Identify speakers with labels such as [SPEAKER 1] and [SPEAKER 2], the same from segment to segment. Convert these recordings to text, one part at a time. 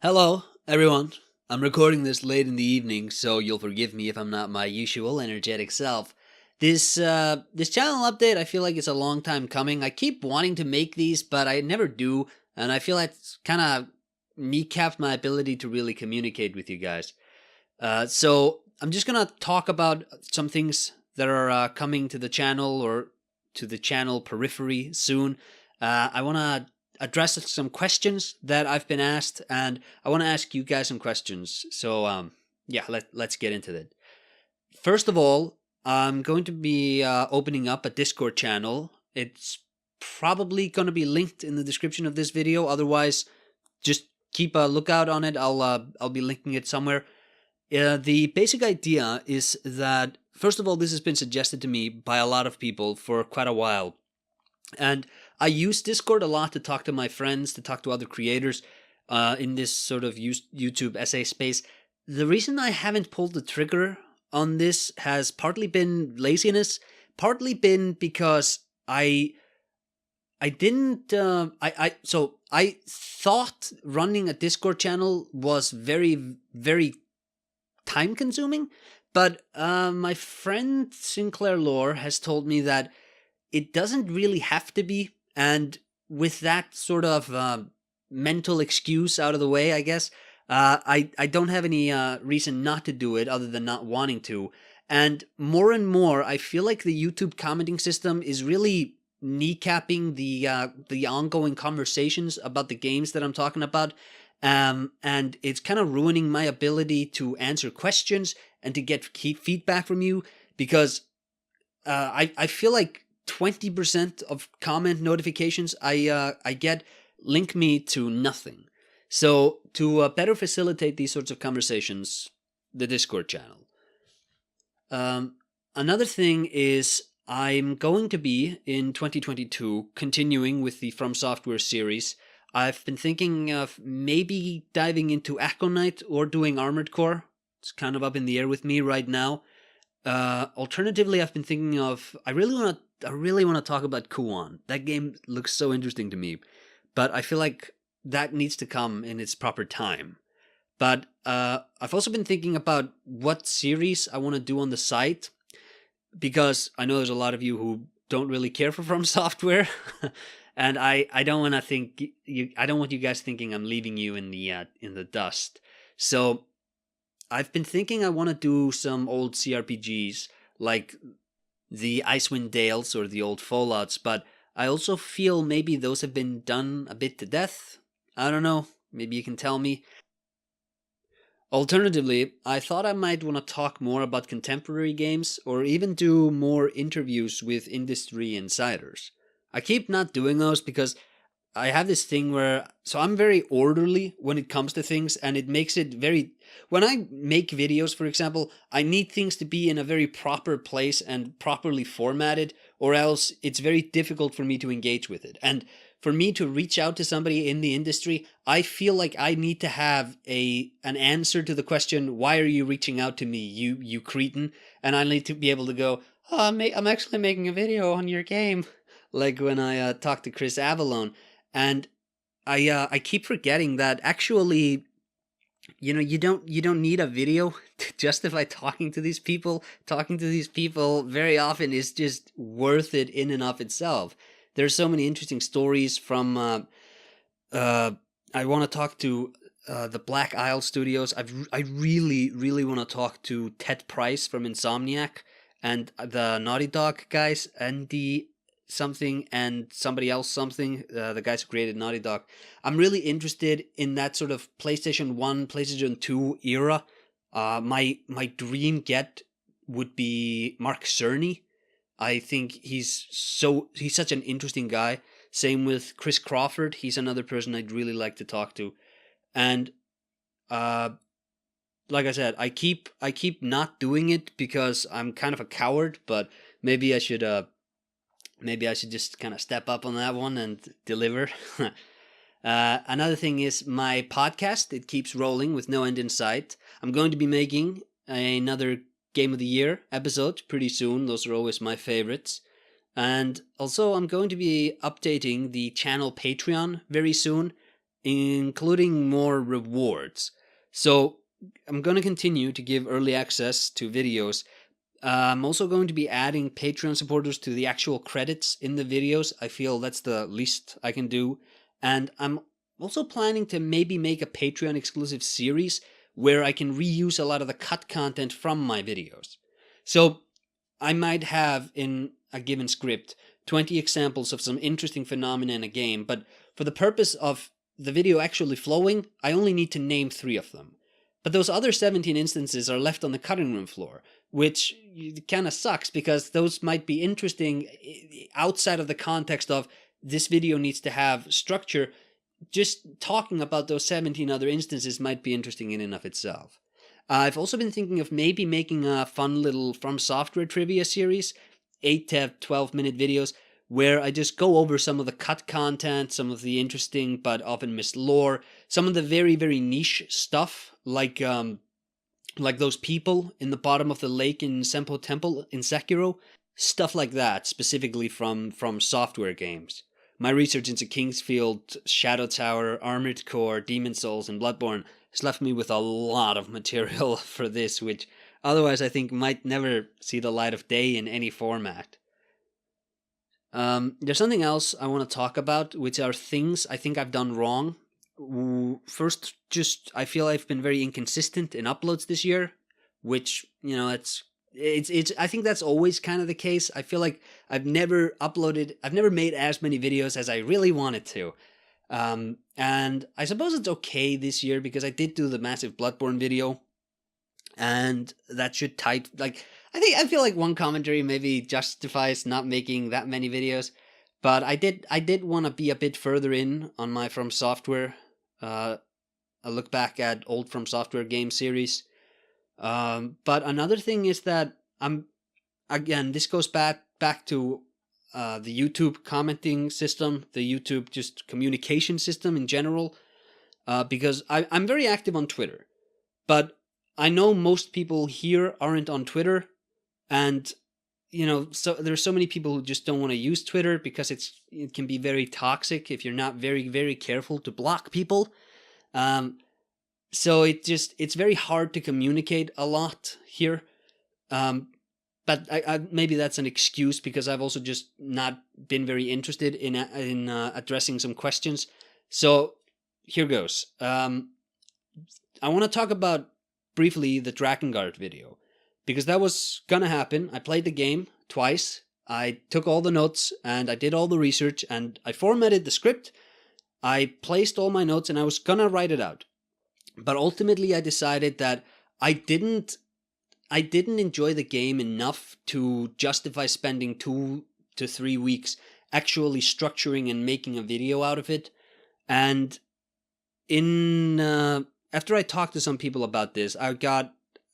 [SPEAKER 1] Hello, everyone. I'm recording this late in the evening, so you'll forgive me if I'm not my usual energetic self. This channel update, I feel like it's a long time coming. I keep wanting to make these, but I never do, and I feel like it's kind of kneecapped my ability to really communicate with you guys. So I'm just gonna talk about some things that are coming to the channel or to the channel periphery soon. I want to address some questions that I've been asked, and I want to ask you guys some questions. So yeah, let's get into it. First of all, I'm going to be opening up a Discord channel. It's probably going to be linked in the description of this video. Otherwise, just keep a lookout on it. I'll be linking it somewhere. The basic idea is that, first of all, this has been suggested to me by a lot of people for quite a while. And I use Discord a lot to talk to my friends, to talk to other creators in this sort of YouTube essay space. The reason I haven't pulled the trigger on this has partly been laziness, partly been because I didn't I thought running a Discord channel was very time consuming, but my friend Sinclair Lore has told me that it doesn't really have to be, and with that sort of mental excuse out of the way, I guess, I don't have any reason not to do it other than not wanting to. And more, I feel like the YouTube commenting system is really kneecapping the ongoing conversations about the games that I'm talking about. And it's kind of ruining my ability to answer questions and to get feedback from you, because I feel like 20% of comment notifications I get link me to nothing. So to better facilitate these sorts of conversations, the Discord channel. Another thing is I'm going to be, in 2022, continuing with the From Software series. I've been thinking of maybe diving into Aconite or doing Armored Core. It's kind of up in the air with me right now. Alternatively, I've been thinking of, I really want to talk about Kuon. That game looks so interesting to me, but I feel like that needs to come in its proper time. But I've also been thinking about what series I want to do on the site, because I know there's a lot of you who don't really care for From Software, and I don't want to think I don't want you guys thinking I'm leaving you in the dust. So I've been thinking I want to do some old CRPGs like the Icewind Dales or the old Fallouts, but I also feel maybe those have been done a bit to death. I don't know. Maybe you can tell me. Alternatively, I thought I might want to talk more about contemporary games or even do more interviews with industry insiders. I keep not doing those because I have this thing where, so I'm very orderly when it comes to things, and it makes it very, when I make videos, for example, I need things to be in a very proper place and properly formatted, or else it's very difficult for me to engage with it. And for me to reach out to somebody in the industry, I feel like I need to have an answer to the question, why are you reaching out to me, you cretin? And I need to be able to go, oh, I'm actually making a video on your game. Like when I talked to Chris Avalon. And I keep forgetting that actually, you don't need a video to justify talking to these people. Talking to these people very often is just worth it in and of itself. There's so many interesting stories from. I want to talk to the Black Isle Studios. I really want to talk to Ted Price from Insomniac and the Naughty Dog guys and the something and somebody else something, the guys who created Naughty Dog. I'm really interested in that sort of PlayStation 1, PlayStation 2 era. My dream get would be Mark Cerny. I think he's such an interesting guy. Same with Chris Crawford. He's another person I'd really like to talk to. And like I said, I keep not doing it because I'm kind of a coward, but maybe I should just kind of step up on that one and deliver. Another thing is my podcast. It keeps rolling with no end in sight. I'm going to be making another Game of the Year episode pretty soon. Those are always my favorites. And also, I'm going to be updating the channel Patreon very soon including more rewards. So I'm going to continue to give early access to videos. I'm also going to be adding Patreon supporters to the actual credits in the videos. I feel that's the least I can do. And I'm also planning to maybe make a Patreon exclusive series where I can reuse a lot of the cut content from my videos. So I might have in a given script 20 examples of some interesting phenomena in a game, but for the purpose of the video actually flowing, I only need to name 3 of them. But those other 17 instances are left on the cutting room floor, which kind of sucks because those might be interesting outside of the context of this video needs to have structure. Just talking about those 17 other instances might be interesting in and of itself. I've also been thinking of maybe making a fun little From Software trivia series, 8 to 12-minute videos, where I just go over some of the cut content, some of the interesting but often missed lore, some of the very, very niche stuff, like those people in the bottom of the lake in Senpo Temple in Sekiro, stuff like that, specifically from Software games. My research into Kingsfield, Shadow Tower, Armored Core, Demon Souls, and Bloodborne has left me with a lot of material for this, which otherwise I think might never see the light of day in any format. There's something else I want to talk about, which are things I think I've done wrong. First, just I feel I've been very inconsistent in uploads this year, which, you know, it's I think that's always kind of the case. I feel like I've never made as many videos as I really wanted to. And I suppose it's okay this year because I did do the massive Bloodborne video, and that should I feel like one commentary maybe justifies not making that many videos, but I did want to be a bit further in on my From Software, a look back at old From Software game series. But another thing is that this goes back to the YouTube commenting system, the YouTube just communication system in general, because I'm very active on Twitter, but I know most people here aren't on Twitter, and so there's so many people who just don't want to use Twitter because it can be very toxic if you're not very, very careful to block people. So it's very hard to communicate a lot here. But I maybe that's an excuse because I've also just not been very interested in addressing some questions. So here goes. I want to talk about briefly the Drakengard video, because that was gonna happen. I played the game twice. I took all the notes and I did all the research and I formatted the script. I placed all my notes and I was gonna write it out. But ultimately I decided that I didn't enjoy the game enough to justify spending 2 to 3 weeks actually structuring and making a video out of it. And after I talked to some people about this,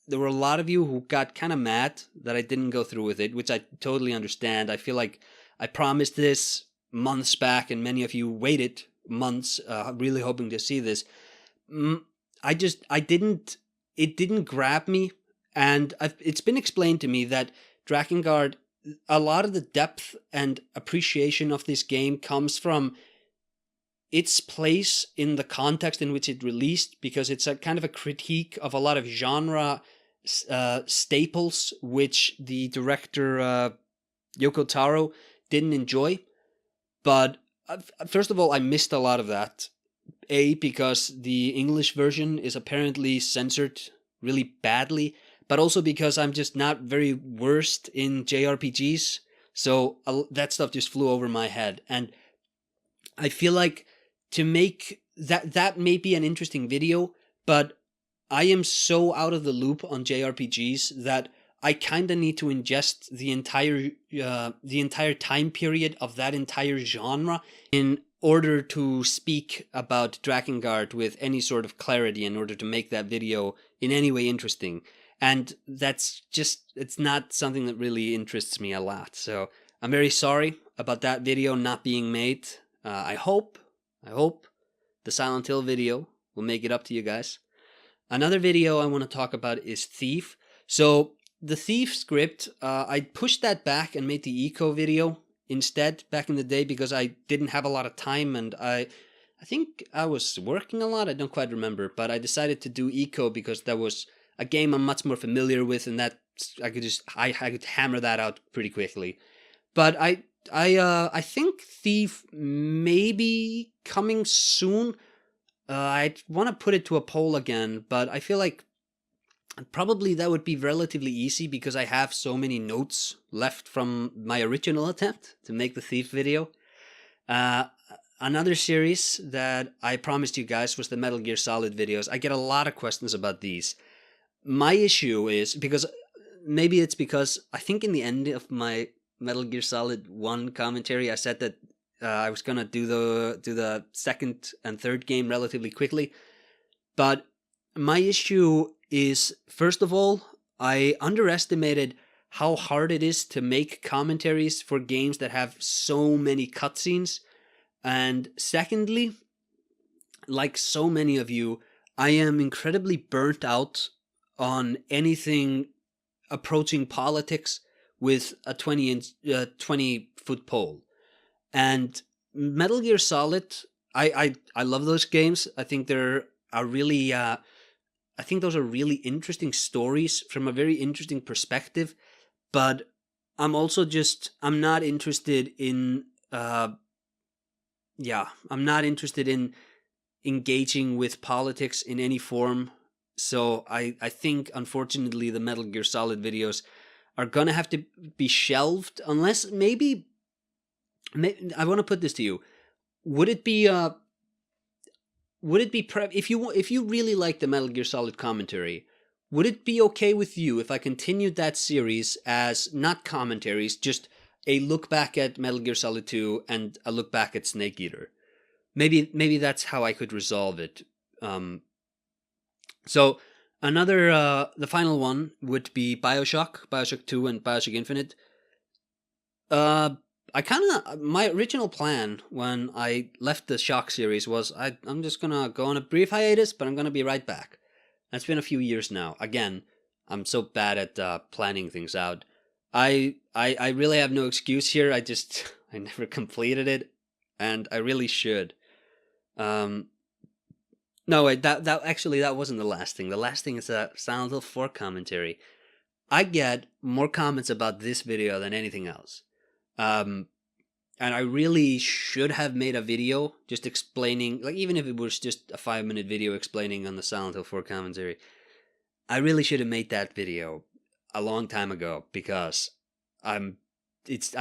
[SPEAKER 1] there were a lot of you who got kind of mad that I didn't go through with it, which I totally understand. I feel like I promised this months back and many of you waited months really hoping to see this. It didn't grab me, and it's been explained to me that Drakengard, a lot of the depth and appreciation of this game comes from its place in the context in which it released, because it's a kind of a critique of a lot of genre staples which the director Yoko Taro didn't enjoy. But first of all, I missed a lot of that. Because the English version is apparently censored really badly, but also because I'm just not very versed in JRPGs, so that stuff just flew over my head. And I feel like to make that may be an interesting video, but I am so out of the loop on JRPGs that I kind of need to ingest the entire time period of that entire genre in order to speak about Drakengard with any sort of clarity, in order to make that video in any way interesting. And it's not something that really interests me a lot. So I'm very sorry about that video not being made. I hope the Silent Hill video will make it up to you guys. Another video I want to talk about is Thief. So the Thief script, I pushed that back and made the Eco video instead back in the day because I didn't have a lot of time, and I I think I was working a lot. I don't quite remember, but I decided to do Eco because that was a game I'm much more familiar with, and that I could hammer that out pretty quickly. But I think Thief may be coming soon. I want to put it to a poll again, but I feel like probably that would be relatively easy because I have so many notes left from my original attempt to make the Thief video. Uh, Another series that I promised you guys was the Metal Gear Solid videos. I get a lot of questions about these. My issue is because maybe it's because I think in the end of my Metal Gear Solid 1 commentary, I said that I was gonna do the second and third game relatively quickly. But my issue is, first of all, I underestimated how hard it is to make commentaries for games that have so many cutscenes. And secondly, like so many of you, I am incredibly burnt out on anything approaching politics with a 20-foot pole. And Metal Gear Solid, I love those games. I think they're are really I think those are really interesting stories from a very interesting perspective. But I'm not interested in I'm not interested in engaging with politics in any form. So I think, unfortunately, the Metal Gear Solid videos are gonna have to be shelved unless maybe. I want to put this to you. Would it be if you really like the Metal Gear Solid commentary? Would it be okay with you if I continued that series as not commentaries, just a look back at Metal Gear Solid 2 and a look back at Snake Eater? Maybe that's how I could resolve it. So the final one would be Bioshock 2 and Bioshock Infinite. My original plan when I left the Shock series was I'm just gonna go on a brief hiatus, but I'm gonna be right back. That's been a few years now. Again, I'm so bad at planning things out. I really have no excuse here. I never completed it, and I really should. No, wait, that wasn't the last thing. The last thing is a Silent Hill 4 commentary. I get more comments about this video than anything else. And I really should have made a video just explaining, like, even if it was just a 5-minute video explaining on the Silent Hill 4 commentary. I really should have made that video a long time ago because I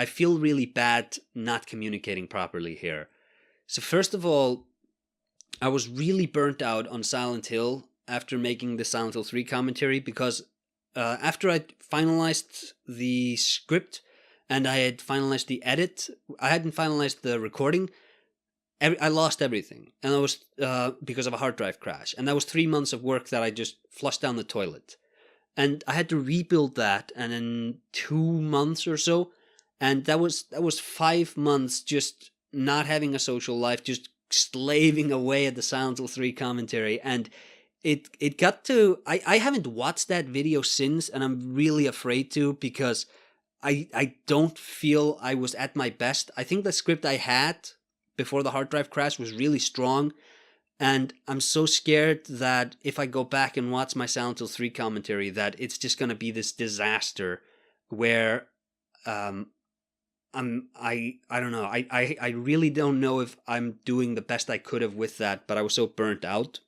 [SPEAKER 1] feel really bad not communicating properly here. So first of all, I was really burnt out on Silent Hill after making the Silent Hill 3 commentary because after I finalized the script and I had finalized the edit, I hadn't finalized the recording. I lost everything, and that was because of a hard drive crash, and that was 3 months of work that I just flushed down the toilet. And I had to rebuild that, and in 2 months or so, and that was 5 months just not having a social life, just slaving away at the Silent Hill 3 commentary, and it got to I haven't watched that video since, and I'm really afraid to because I don't feel I was at my best. I think the script I had before the hard drive crash was really strong, and I'm so scared that if I go back and watch my Silent Hill 3 commentary that it's just going to be this disaster where I don't know. I really don't know if I'm doing the best I could have with that, but I was so burnt out.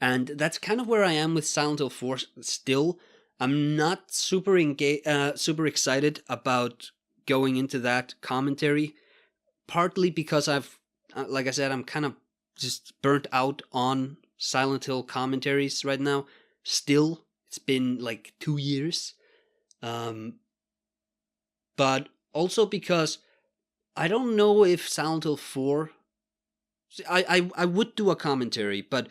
[SPEAKER 1] And that's kind of where I am with Silent Hill 4 still. I'm not super super excited about going into that commentary, partly because like I said, I'm kind of just burnt out on Silent Hill commentaries right now. Still, it's been like 2 years. But also because I don't know if Silent Hill 4... I would do a commentary, but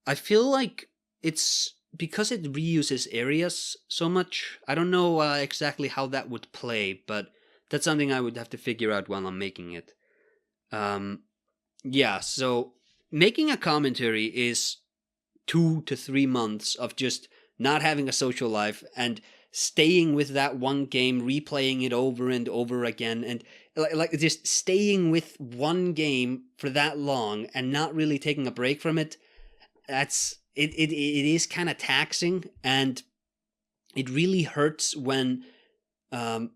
[SPEAKER 1] I feel like it's because it reuses areas so much. I don't know exactly how that would play, but that's something I would have to figure out while I'm making it. Yeah, so making a commentary is 2 to 3 months of just not having a social life and staying with that one game, replaying it over and over again. And like just staying with one game for that long and not really taking a break from it, it is kind of taxing, and it really hurts when um,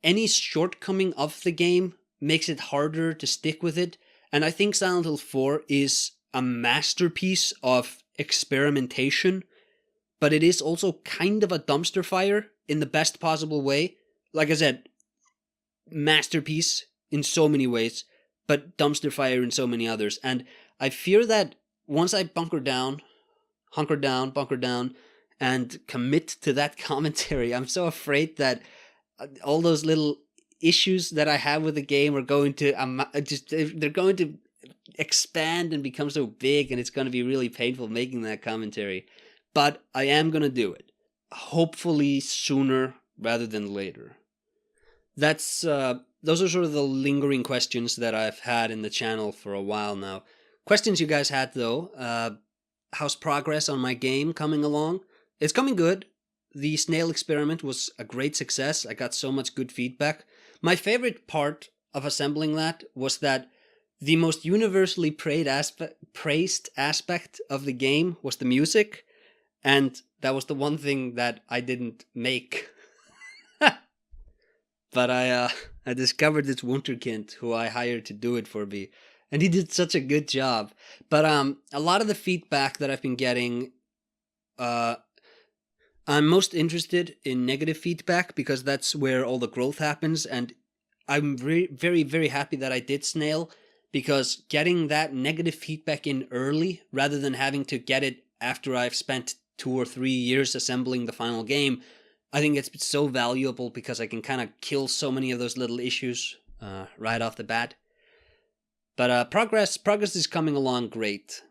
[SPEAKER 1] any shortcoming of the game makes it harder to stick with it. And I think Silent Hill 4 is a masterpiece of experimentation, but it is also kind of a dumpster fire in the best possible way. Like I said, masterpiece in so many ways, but dumpster fire in so many others. And I fear that once I hunker down, bunker down, and commit to that commentary, I'm so afraid that all those little issues that I have with the game are going to they're going to expand and become so big, and it's going to be really painful making that commentary. But I am going to do it, hopefully sooner rather than later. That's those are sort of the lingering questions that I've had in the channel for a while now. Questions you guys had though. How's progress on my game coming along? It's coming good. The snail experiment was a great success. I got so much good feedback. My favorite part of assembling that was that the most universally praised aspect of the game was the music, and that was the one thing that I didn't make. But I discovered this Wunderkind who I hired to do it for me, and he did such a good job. But a lot of the feedback that I've been getting, I'm most interested in negative feedback because that's where all the growth happens, and I'm very, very, very happy that I did Snail, because getting that negative feedback in early rather than having to get it after I've spent 2 or 3 years assembling the final game, I think it's so valuable because I can kind of kill so many of those little issues right off the bat. But progress is coming along great.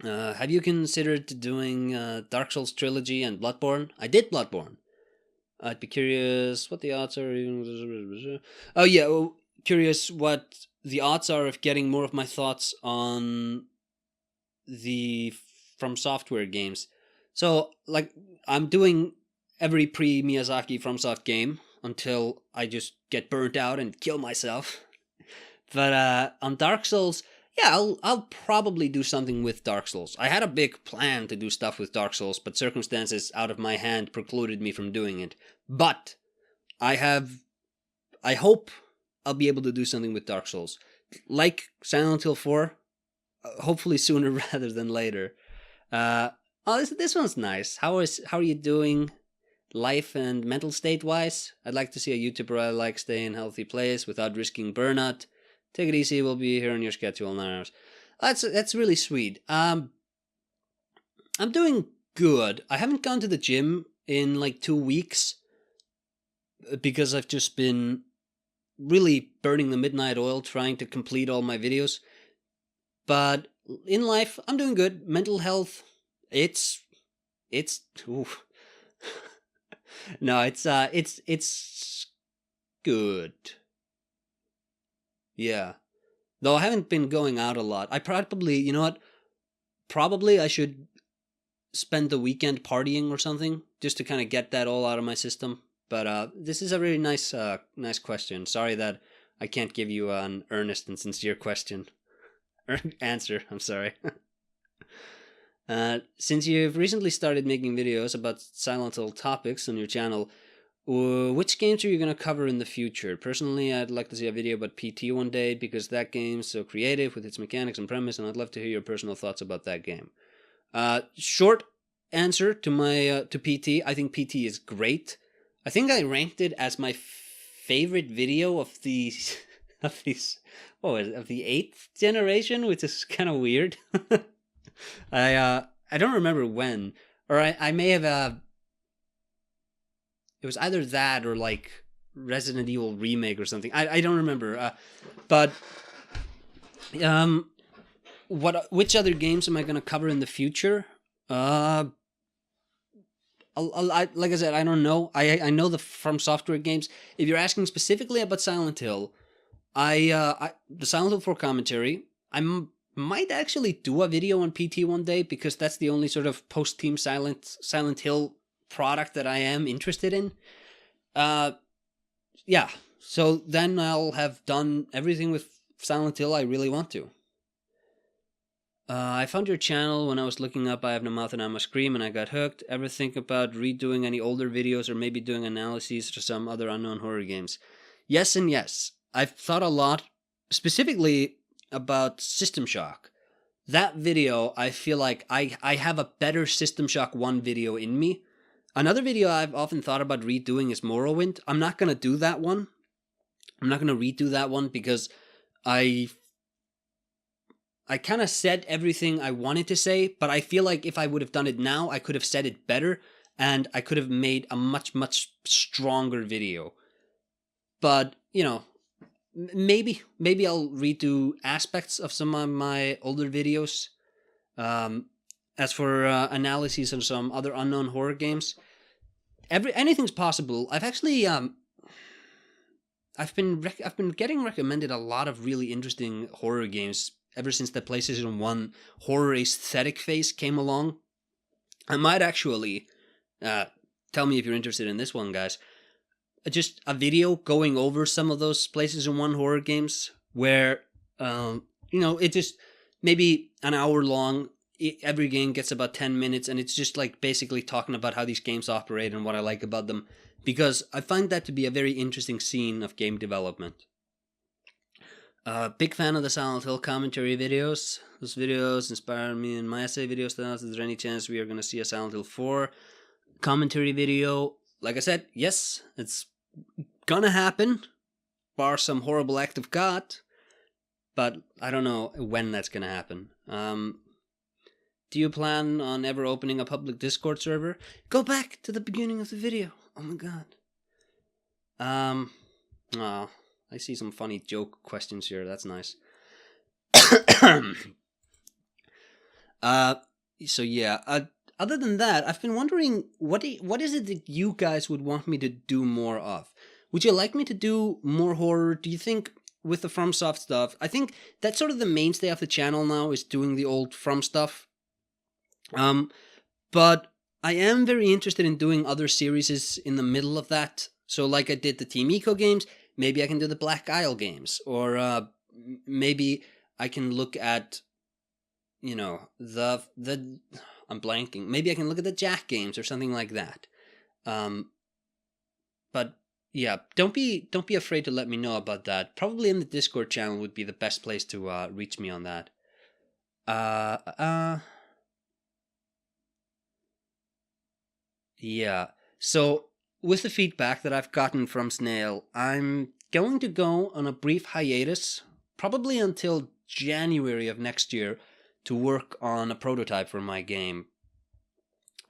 [SPEAKER 1] Have you considered doing Dark Souls Trilogy and Bloodborne? I did Bloodborne. I'd be curious what the odds are. Oh yeah, well, curious what the odds are of getting more of my thoughts on the From Software games. So, like, I'm doing every pre-Miyazaki FromSoft game until I just get burnt out and kill myself. But on Dark Souls, yeah, I'll probably do something with Dark Souls. I had a big plan to do stuff with Dark Souls, but circumstances out of my hand precluded me from doing it. But I hope I'll be able to do something with Dark Souls. Like Silent Hill 4, hopefully sooner rather than later. This one's nice. How are you doing life and mental state wise? I'd like to see a YouTuber I like stay in a healthy place without risking burnout. Take it easy, we'll be here on your schedule in 9 hours. That's really sweet. I'm doing good. I haven't gone to the gym in like 2 weeks because I've just been really burning the midnight oil trying to complete all my videos. But in life, I'm doing good. Mental health, it's no, it's good. Yeah. Though I haven't been going out a lot. I probably, you know what? Probably I should spend the weekend partying or something just to kind of get that all out of my system. But this is a really nice question. Sorry that I can't give you an earnest and sincere question. Answer, I'm sorry. Since you've recently started making videos about Silent Hill topics on your channel, which games are you going to cover in the future? Personally, I'd like to see a video about PT one day because that game's so creative with its mechanics and premise, and I'd love to hear your personal thoughts about that game. Short answer to my to PT, I think PT is great. I think I ranked it as my favorite video of the of the 8th generation, which is kind of weird. I don't remember when, or I may have it was either that or like Resident Evil Remake or something. I don't remember. But which other games am I going to cover in the future? Like I said, I don't know. I know the From Software games. If you're asking specifically about Silent Hill, the Silent Hill 4 commentary, might actually do a video on PT one day because that's the only sort of post-Team Silent Hill product that I am interested in. Yeah, So then I'll have done everything with Silent Hill I really want to. I found your channel when I was looking up I Have No Mouth and I Must Scream, and I got hooked. Ever think about redoing any older videos or maybe doing analyses to some other unknown horror games? Yes and yes. I've thought a lot, specifically about System Shock. That video, I feel like I have a better System Shock 1 video in me. Another video I've often thought about redoing is Morrowind. I'm not going to do that one. I'm not going to redo that one because I kind of said everything I wanted to say, but I feel like if I would have done it now, I could have said it better, and I could have made a much, much stronger video. But, you know, maybe I'll redo aspects of some of my older videos. As for analyses on some other unknown horror games, anything's possible. I've actually I've been getting recommended a lot of really interesting horror games ever since the PlayStation 1 horror aesthetic phase came along. I might actually tell me if you're interested in this one, guys. Just a video going over some of those PlayStation 1 horror games where, it just maybe an hour long. Every game gets about 10 minutes, and it's just like basically talking about how these games operate and what I like about them, because I find that to be a very interesting scene of game development. Big fan of the Silent Hill commentary videos. Those videos inspired me in my essay videos. Is there any chance we are going to see a Silent Hill 4 commentary video? Like I said, yes, it's gonna happen, bar some horrible act of God, but I don't know when that's gonna happen. Do you plan on ever opening a public Discord server? Go back to the beginning of the video. Oh my god. I see some funny joke questions here. That's nice. So yeah. Other than that, I've been wondering what is it that you guys would want me to do more of? Would you like me to do more horror? Do you think with the FromSoft stuff? I think that's sort of the mainstay of the channel now, is doing the old From stuff. But I am very interested in doing other series in the middle of that. So like I did the Team Eco games, maybe I can do the Black Isle games, or maybe I can look at, the I'm blanking. Maybe I can look at the Jack games or something like that. But yeah, don't be afraid to let me know about that. Probably in the Discord channel would be the best place to reach me on that. Yeah. So with the feedback that I've gotten from Snail, I'm going to go on a brief hiatus, probably until January of next year, to work on a prototype for my game.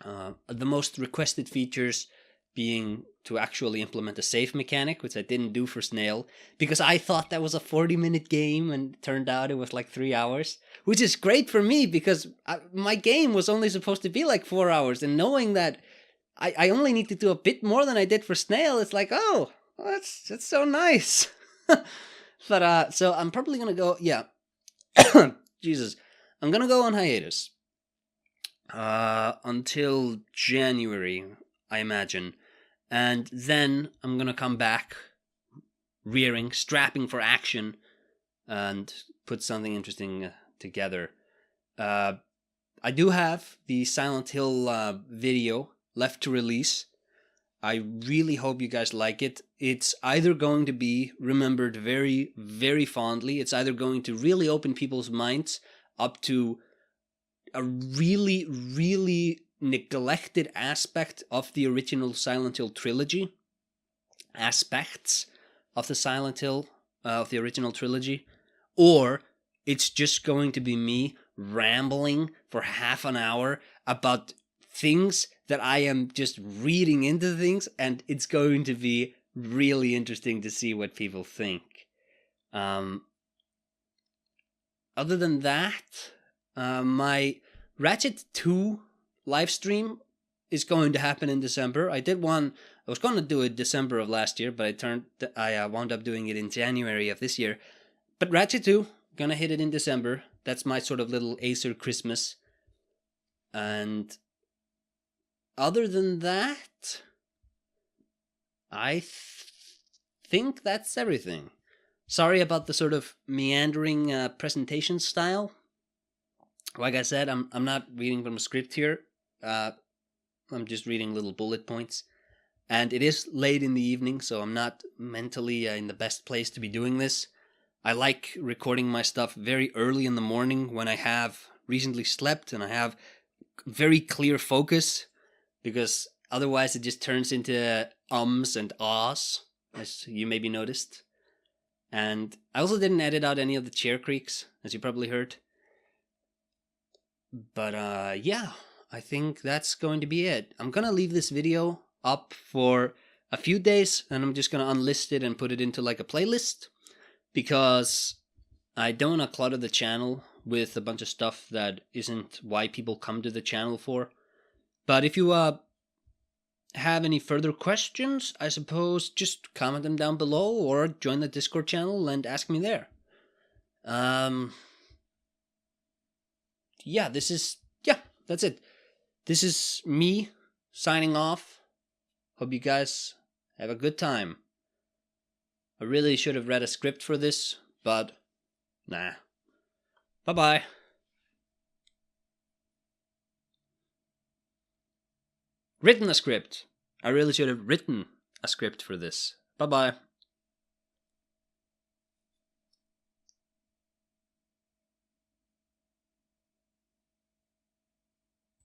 [SPEAKER 1] The most requested features being to actually implement a save mechanic, which I didn't do for Snail, because I thought that was a 40-minute game, and it turned out it was like 3 hours, which is great for me, because my game was only supposed to be like 4 hours, and knowing that I only need to do a bit more than I did for Snail, it's like, oh, that's so nice. But, so I'm probably gonna go, yeah. Jesus. I'm gonna go on hiatus. Until January, I imagine. And then I'm gonna come back, strapping for action, and put something interesting together. I do have the Silent Hill video left to release. I really hope you guys like it. It's either going to be remembered very, very fondly. It's either going to really open people's minds up to a really, really neglected aspect of the original Silent Hill trilogy. Aspects of the Silent Hill, of the original trilogy. Or it's just going to be me rambling for half an hour about things that I am just reading into things, and it's going to be really interesting to see what people think. Other than that, my Ratchet 2 live stream is going to happen in December. I was going to do it December of last year, but I wound up doing it in January of this year. But Ratchet 2, gonna hit it in December. That's my sort of little Acer Christmas. And other than that, I think that's everything. Sorry about the sort of meandering presentation style. Like I said, I'm not reading from a script here. I'm just reading little bullet points. And it is late in the evening, so I'm not mentally in the best place to be doing this. I like recording my stuff very early in the morning when I have recently slept and I have very clear focus, because otherwise it just turns into ums and ahs, as you maybe noticed. And I also didn't edit out any of the chair creaks, as you probably heard. But yeah, I think that's going to be it. I'm gonna leave this video up for a few days, and I'm just gonna unlist it and put it into like a playlist, because I don't want to clutter the channel with a bunch of stuff that isn't why people come to the channel for. But if you have any further questions, I suppose just comment them down below or join the Discord channel and ask me there. Yeah, that's it. This is me signing off. Hope you guys have a good time. I really should have read a script for this, but nah. Bye-bye. Written a script. I really should have written a script for this. Bye-bye.